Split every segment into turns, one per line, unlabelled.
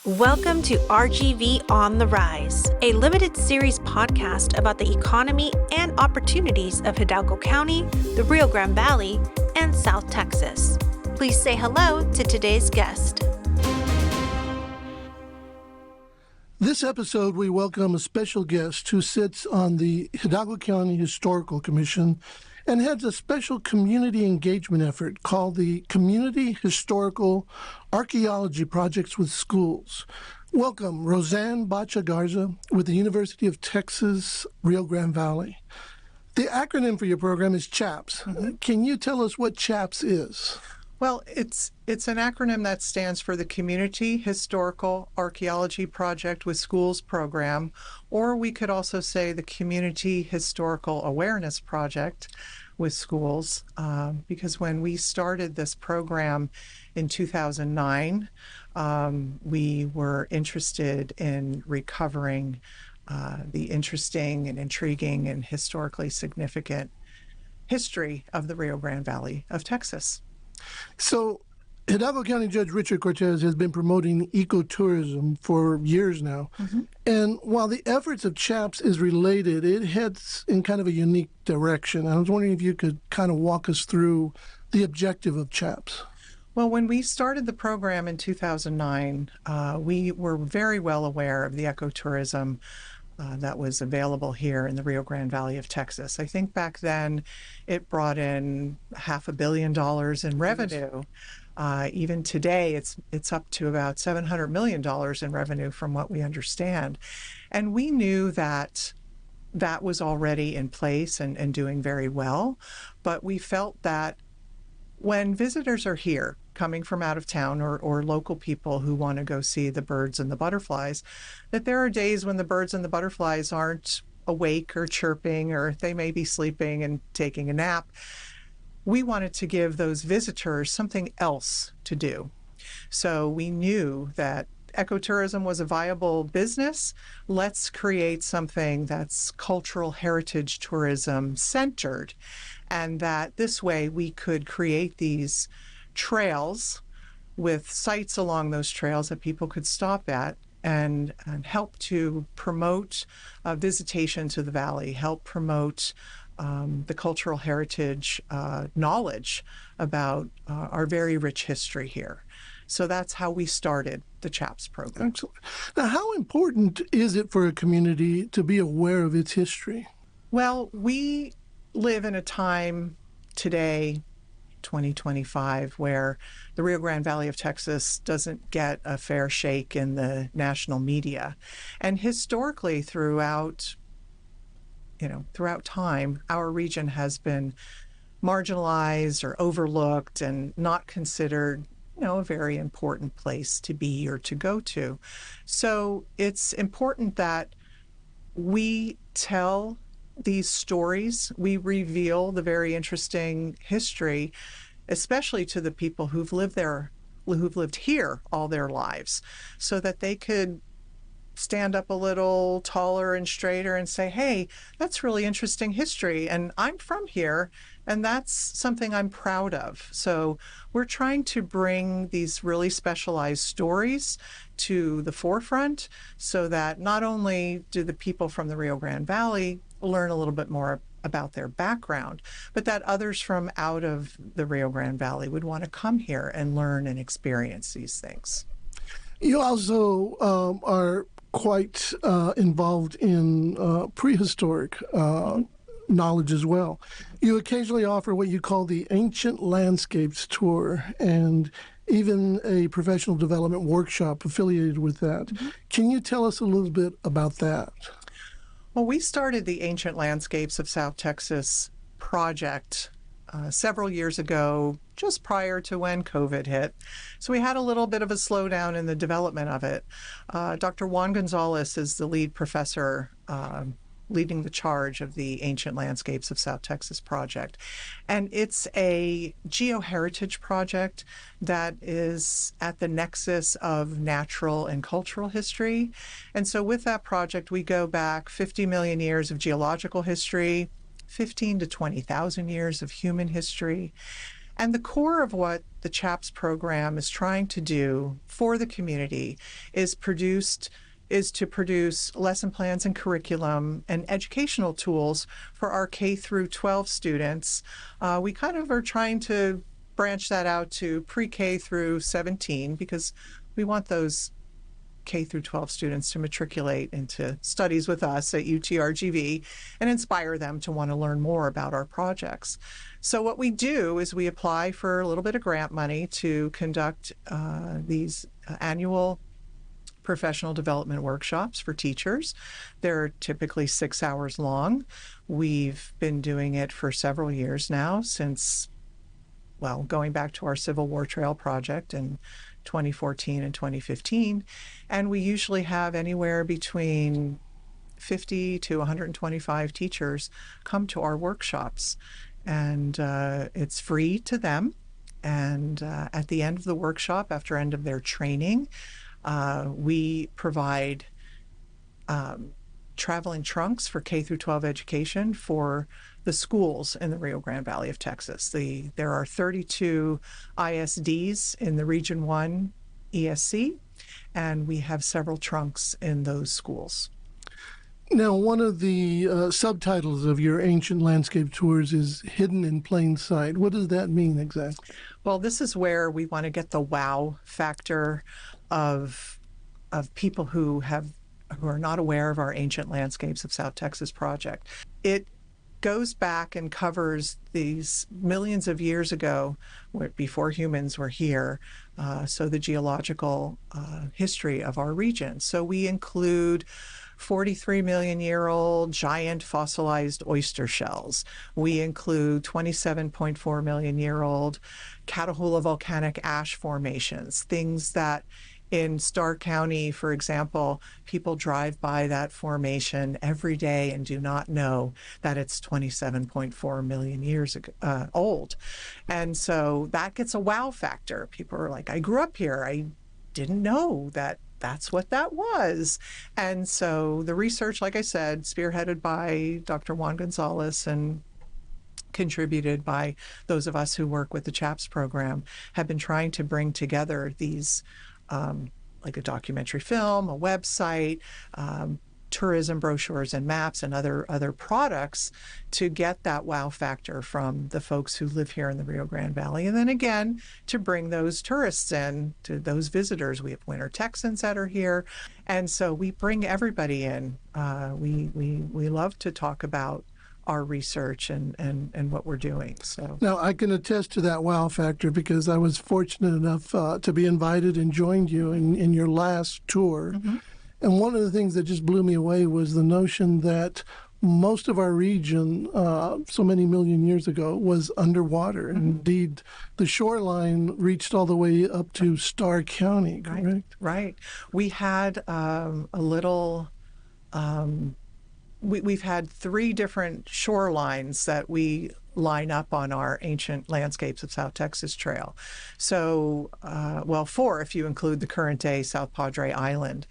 Welcome to RGV On the Rise, a limited series podcast about the economy and opportunities of Hidalgo County, the Rio Grande Valley, and South Texas. Please say hello to today's guest.
This episode, we welcome a special guest who sits on the Hidalgo County Historical Commission and heads a special community engagement effort called the Community Historical Archaeology Projects with Schools. Welcome, Roseanne Bacha Garza with the University of Texas, Rio Grande Valley. The acronym for your program is CHAPS. Can you tell us what CHAPS is?
Well, it's an acronym that stands for the Community Historical Archaeology Project with Schools program, or we could also say the Community Historical Awareness Project with Schools, because when we started this program in 2009, we were interested in recovering the interesting and intriguing and historically significant history of the Rio Grande Valley of Texas.
So, Hidalgo County Judge Richard Cortez has been promoting ecotourism for years now. And while the efforts of CHAPS is related, it heads in kind of a unique direction. I was wondering if you could kind of walk us through the objective of CHAPS.
Well, when we started the program in 2009, we were very well aware of the ecotourism that was available here in the Rio Grande Valley of Texas. I think back then it brought in $500 million in revenue. Even today, it's up to about $700 million in revenue from what we understand. And we knew that that was already in place and doing very well. But we felt that when visitors are here, coming from out of town or local people who want to go see the birds and the butterflies, that there are days when the birds and the butterflies aren't awake or chirping, or they may be sleeping and taking a nap. We wanted to give those visitors something else to do. So we knew that ecotourism was a viable business. Let's create something that's cultural heritage tourism centered, and that this way we could create these trails with sites along those trails that people could stop at and help to promote visitation to the valley, help promote the cultural heritage knowledge about our very rich history here. So that's how we started the CHAPS program.
Excellent. Now, how important is it for a community to be aware of its history?
Well, we live in a time today, 2025, where the Rio Grande Valley of Texas doesn't get a fair shake in the national media. And historically, throughout time, our region has been marginalized or overlooked and not considered, a very important place to be or to go to. So it's important that we tell these stories, we reveal the very interesting history, especially to the people who've lived here all their lives, so that they could stand up a little taller and straighter and say, hey, that's really interesting history, and I'm from here, and that's something I'm proud of. So we're trying to bring these really specialized stories to the forefront so that not only do the people from the Rio Grande Valley learn a little bit more about their background, but that others from out of the Rio Grande Valley would want to come here and learn and experience these things.
You also are quite involved in prehistoric knowledge as well. You occasionally offer what you call the Ancient Landscapes Tour and even a professional development workshop affiliated with that. Can you tell us a little bit about that?
Well, we started the Ancient Landscapes of South Texas project several years ago, just prior to when COVID hit. So we had a little bit of a slowdown in the development of it. Dr. Juan Gonzalez is the lead professor leading the charge of the Ancient Landscapes of South Texas project. And it's a geoheritage project that is at the nexus of natural and cultural history. And so with that project, we go back 50 million years of geological history, 15 to 20,000 years of human history. And the core of what the CHAPS program is trying to do for the community is to produce lesson plans and curriculum and educational tools for our K through 12 students. We kind of are trying to branch that out to pre-K through 17 because we want those K through 12 students to matriculate into studies with us at UTRGV and inspire them to want to learn more about our projects. So what we do is we apply for a little bit of grant money to conduct these annual professional development workshops for teachers. They're typically 6 hours long. We've been doing it for several years now, since, well, going back to our Civil War Trail project in 2014 and 2015. And we usually have anywhere between 50 to 125 teachers come to our workshops. And it's free to them. And at the end of the workshop, after end of their training, we provide traveling trunks for K through 12 education for the schools in the Rio Grande Valley of Texas. There are 32 ISDs in the Region 1 ESC, and we have several trunks in those schools.
Now, one of the subtitles of your Ancient Landscape Tours is Hidden in Plain Sight. What does that mean exactly?
Well, this is where we want to get the wow factor of people who are not aware of our Ancient Landscapes of South Texas project. It goes back and covers these millions of years ago, before humans were here, so the geological history of our region. So we include 43-million-year-old giant fossilized oyster shells. We include 27.4 million-year-old Catahoula volcanic ash formations, things that in Starr County, for example, people drive by that formation every day and do not know that it's 27.4 million years old. And so that gets a wow factor. People are like, I grew up here. I didn't know that that's what that was. And so the research, like I said, spearheaded by Dr. Juan Gonzalez and contributed by those of us who work with the CHAPS program, have been trying to bring together these like a documentary film, a website, tourism brochures and maps and other products to get that wow factor from the folks who live here in the Rio Grande Valley. And then again, to bring those tourists in, to those visitors. We have winter Texans that are here. And so we bring everybody in. We love to talk about our research and what we're doing. So
now I can attest to that wow factor because I was fortunate enough to be invited and joined you in your last tour. Mm-hmm. And one of the things that just blew me away was the notion that most of our region, so many million years ago, was underwater. Mm-hmm. Indeed, the shoreline reached all the way up to Starr County, correct?
Right. We had we've had 3 different shorelines that we line up on our Ancient Landscapes of South Texas Trail. So, 4 if you include the current day South Padre Island.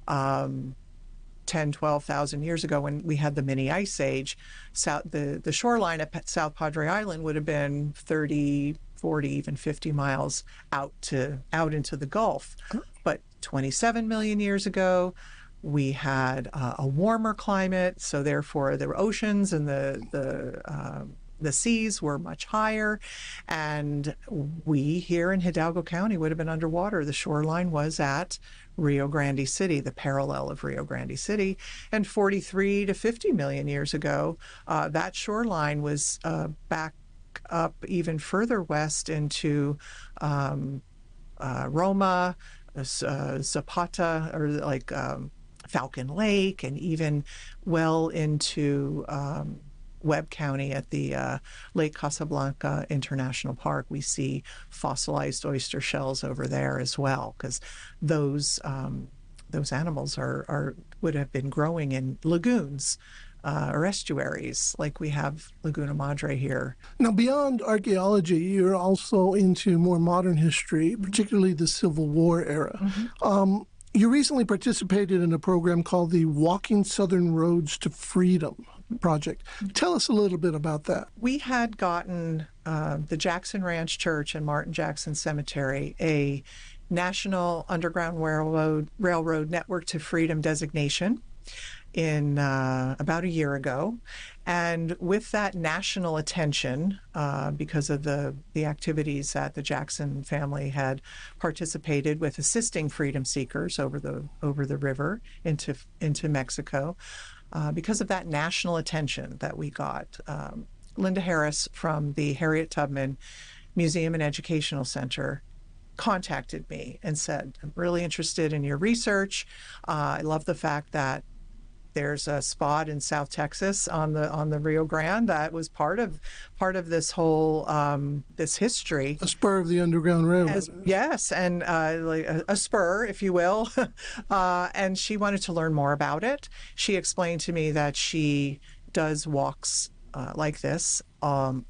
10,000-12,000 years ago when we had the mini ice age, the shoreline at South Padre Island would have been 30, 40, even 50 miles out into the Gulf. But 27 million years ago, we had a warmer climate, so therefore the oceans and the seas were much higher, and we here in Hidalgo County would have been underwater. The shoreline was at Rio Grande City, the parallel of Rio Grande City, and 43 to 50 million years ago, that shoreline was back up even further west into Roma, Zapata, or like Falcon Lake, and even well into Webb County at the Lake Casablanca International Park. We see fossilized oyster shells over there as well, because those animals would have been growing in lagoons or estuaries, like we have Laguna Madre here.
Now, beyond archaeology, you're also into more modern history, particularly the Civil War era. Mm-hmm. You recently participated in a program called the Walking Southern Roads to Freedom project. Tell us a little bit about that.
We had gotten the Jackson Ranch Church and Martin Jackson Cemetery a National Underground Railroad Network to Freedom designation in about a year ago. And with that national attention, because of the activities that the Jackson family had participated with assisting freedom seekers over the river into Mexico, because of that national attention that we got, Linda Harris from the Harriet Tubman Museum and Educational Center contacted me and said, "I'm really interested in your research. I love the fact that there's a spot in South Texas on the Rio Grande that was part of this whole this history."
A spur of the Underground Railroad.
Yes, and like a spur, if you will. And she wanted to learn more about it. She explained to me that she does walks like this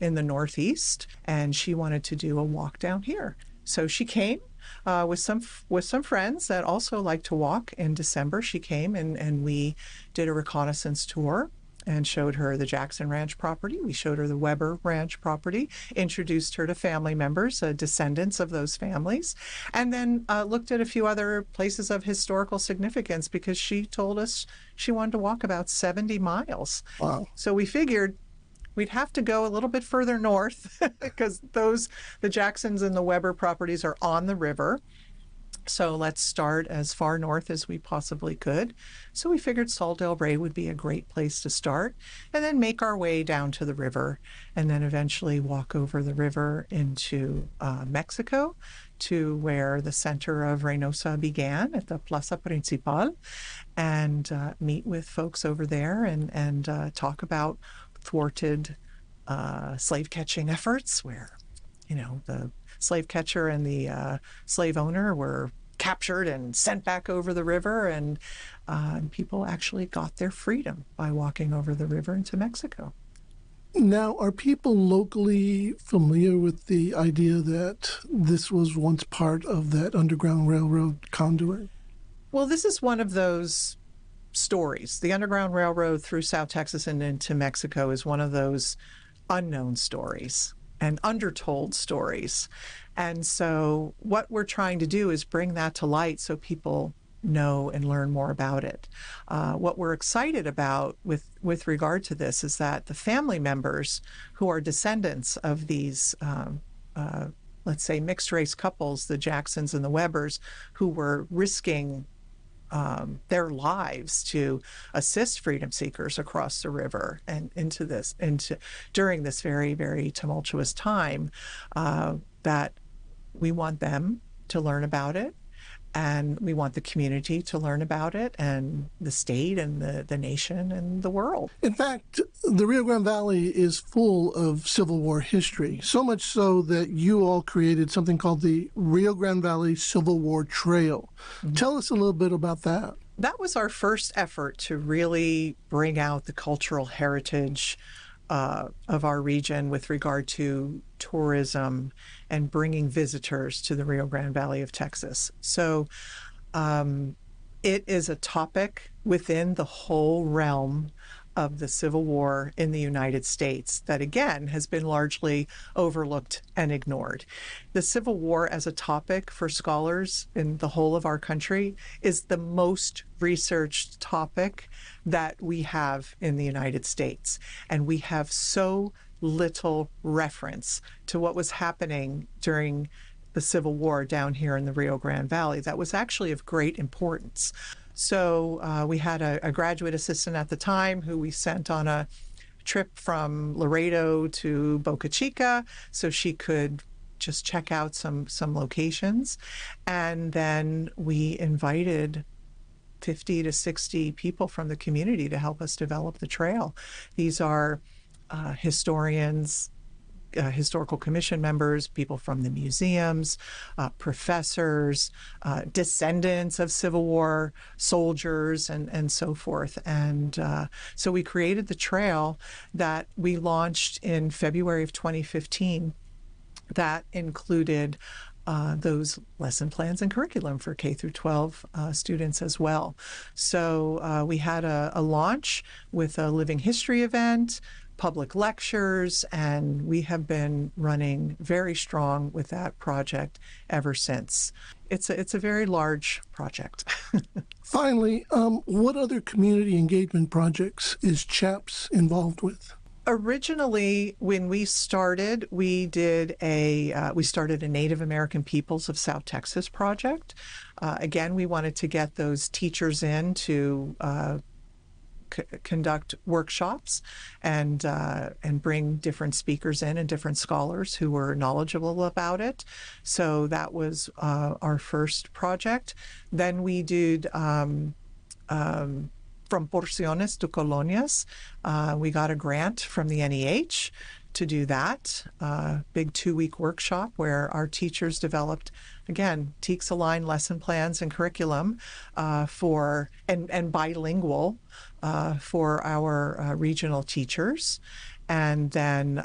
in the Northeast, and she wanted to do a walk down here. So she came with some friends that also like to walk. In December, she came and we did a reconnaissance tour and showed her the Jackson Ranch property. We showed her the Weber Ranch property, introduced her to family members, descendants of those families, and then looked at a few other places of historical significance because she told us she wanted to walk about 70 miles.
Wow.
So we figured we'd have to go a little bit further north because the Jacksons and the Weber properties are on the river. So let's start as far north as we possibly could. So we figured Sal del Rey would be a great place to start, and then make our way down to the river, and then eventually walk over the river into Mexico to where the center of Reynosa began at the Plaza Principal, and meet with folks over there and talk about thwarted slave catching efforts where, the slave catcher and the slave owner were captured and sent back over the river, and people actually got their freedom by walking over the river into Mexico.
Now, are people locally familiar with the idea that this was once part of that Underground Railroad conduit?
Well, this is one of those stories. The Underground Railroad through South Texas and into Mexico is one of those unknown stories and undertold stories. And so what we're trying to do is bring that to light so people know and learn more about it. What we're excited about with regard to this is that the family members who are descendants of these let's say mixed race couples, the Jacksons and the Webers, who were risking their lives to assist freedom seekers across the river and during this very, very tumultuous time, that we want them to learn about it, and we want the community to learn about it, and the state and the nation and the world.
In fact, the Rio Grande Valley is full of Civil War history, so much so that you all created something called the Rio Grande Valley Civil War Trail. Mm-hmm. Tell us a little bit about that.
That was our first effort to really bring out the cultural heritage of our region with regard to tourism and bringing visitors to the Rio Grande Valley of Texas. So it is a topic within the whole realm of the Civil War in the United States that, again, has been largely overlooked and ignored. The Civil War as a topic for scholars in the whole of our country is the most researched topic that we have in the United States. And we have so little reference to what was happening during the Civil War down here in the Rio Grande Valley that was actually of great importance. So we had a graduate assistant at the time who we sent on a trip from Laredo to Boca Chica so she could just check out some locations. And then we invited 50 to 60 people from the community to help us develop the trail. These are historians, historical commission members, people from the museums, professors, descendants of Civil War soldiers, and so forth. And so we created the trail that we launched in February of 2015 that included those lesson plans and curriculum for K through 12 students as well. So we had a launch with a living history event. public lectures, and we have been running very strong with that project ever since. It's a very large project.
Finally, what other community engagement projects is CHAPS involved with?
Originally, when we started, we started a Native American Peoples of South Texas project. Again, we wanted to get those teachers in to conduct workshops and bring different speakers in and different scholars who were knowledgeable about it. So that was our first project. Then we did from Porciones to Colonias. We got a grant from the NEH to do that. Big 2-week workshop where our teachers developed, again, TEKS-aligned lesson plans and curriculum for bilingual for our regional teachers. And then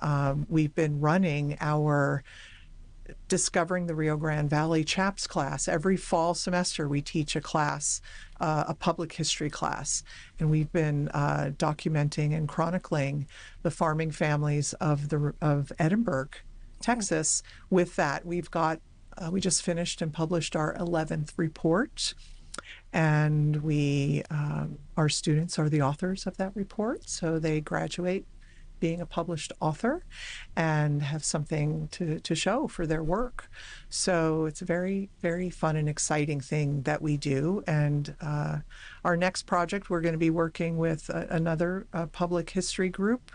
we've been running our Discovering the Rio Grande Valley CHAPS class. Every fall semester, we teach a class, a public history class, and we've been documenting and chronicling the farming families of Edinburgh, Texas. With that, we just finished and published our 11th report, and our students are the authors of that report, so they graduate being a published author and have something to show for their work. So it's a very, very fun and exciting thing that we do. And our next project, we're going to be working with another public history group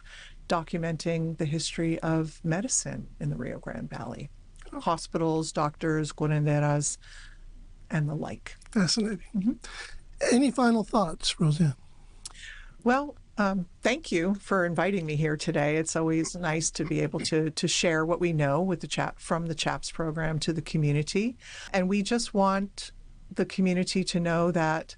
documenting the history of medicine in the Rio Grande Valley. Hospitals, doctors, curanderas, and the like.
Fascinating. Mm-hmm. Any final thoughts, Roseanne?
Well, thank you for inviting me here today. It's always nice to be able to share what we know with from the CHAPS program to the community. And we just want the community to know that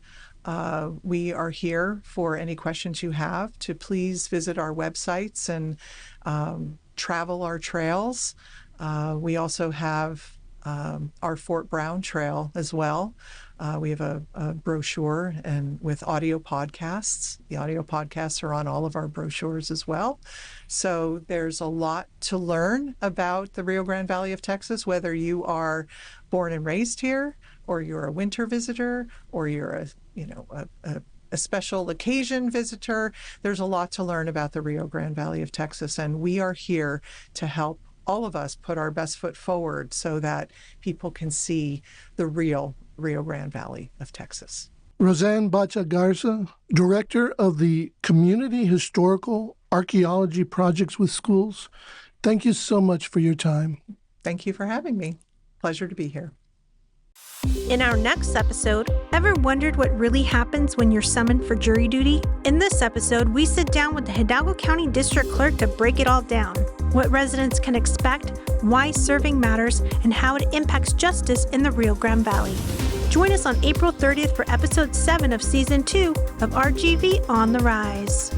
we are here for any questions you have, to please visit our websites and travel our trails. We also have our Fort Brown Trail as well. We have a brochure and with audio podcasts. The audio podcasts are on all of our brochures as well. So there's a lot to learn about the Rio Grande Valley of Texas, whether you are born and raised here, or you're a winter visitor, or you're a special occasion visitor. There's a lot to learn about the Rio Grande Valley of Texas, and we are here to help all of us put our best foot forward so that people can see the real Rio Grande Valley of Texas.
Roseanne Bacha Garza, Director of the Community Historical Archaeology Projects with Schools, thank you so much for your time.
Thank you for having me. Pleasure to be here.
In our next episode, ever wondered what really happens when you're summoned for jury duty? In this episode, we sit down with the Hidalgo County District Clerk to break it all down. What residents can expect, why serving matters, and how it impacts justice in the Rio Grande Valley. Join us on April 30th for episode 7 of season 2 of RGV on the Rise.